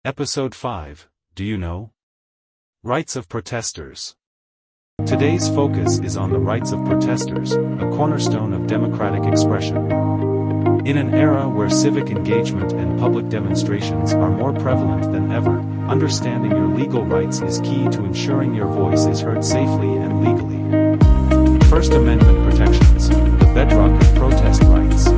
Episode 5, Do You Know? Rights of Protesters. Today's focus is on the rights of protesters, a cornerstone of democratic expression. In an era where civic engagement and public demonstrations are more prevalent than ever, understanding your legal rights is key to ensuring your voice is heard safely and legally. First Amendment protections, the bedrock of protest rights.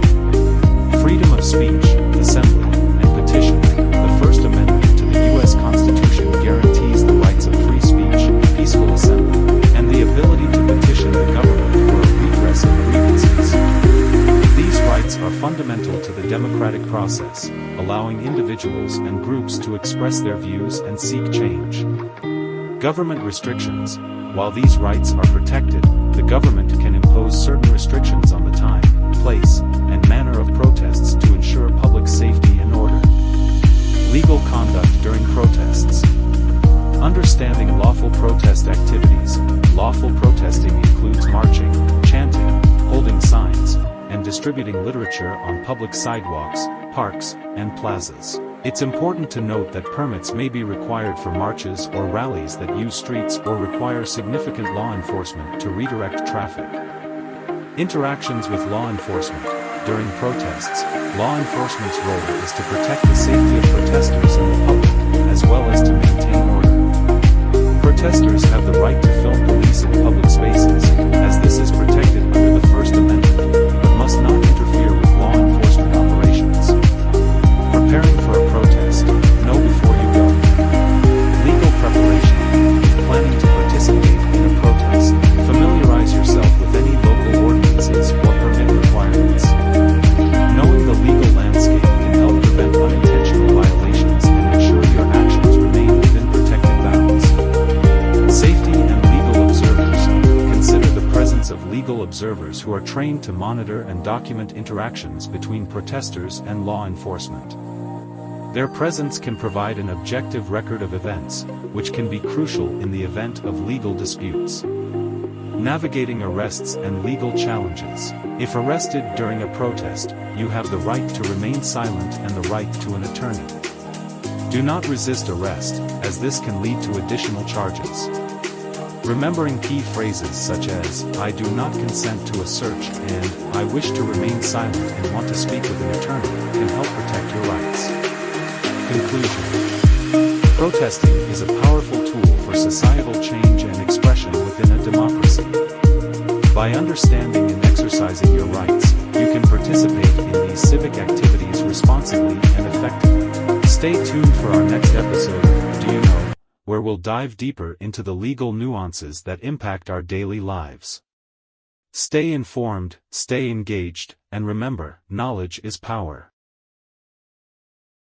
Freedom of speech, assembly, and petition. The First Amendment to the U.S. Constitution guarantees the rights of free speech, peaceful assembly, and the ability to petition the government for a redress of grievances. These rights are fundamental to the democratic process, allowing individuals and groups to express their views and seek change. Government restrictions. While these rights are protected, the government can impose certain restrictions on the time, place, and manner of protests to ensure public safety and order. Legal conduct during protests. Understanding lawful protest activities. Lawful protesting includes marching, chanting, holding signs, and distributing literature on public sidewalks, parks, and plazas. It's important to note that permits may be required for marches or rallies that use streets or require significant law enforcement to redirect traffic. Interactions with law enforcement. During protests, law enforcement's role is to protect the safety of protesters and the public, as well as to maintain order. Protesters have the right to film police in public spaces, as this is protected under the First Amendment, but must not interfere with law enforcement operations. Preparing for a protest. Know before you go. Legal preparation. Planning to participate in a protest. Familiarize yourself with any local ordinances or permit requirements. Knowing the legal landscape can help prevent unintentional violations and ensure your actions remain within protected bounds. Safety and legal observers. Consider the presence of legal observers who are trained to monitor and document interactions between protesters and law enforcement. Their presence can provide an objective record of events, which can be crucial in the event of legal disputes. Navigating arrests and legal challenges. If arrested during a protest, you have the right to remain silent and the right to an attorney. Do not resist arrest, as this can lead to additional charges. Remembering key phrases such as, "I do not consent to a search," and "I wish to remain silent and want to speak with an attorney," can help protect your rights. Conclusion. Protesting is a powerful tool for societal change and expression within a democracy. By understanding and exercising your rights, you can participate in these civic activities responsibly and effectively. Stay tuned for our next episode of Do You Know, where we'll dive deeper into the legal nuances that impact our daily lives. Stay informed, stay engaged, and remember, knowledge is power.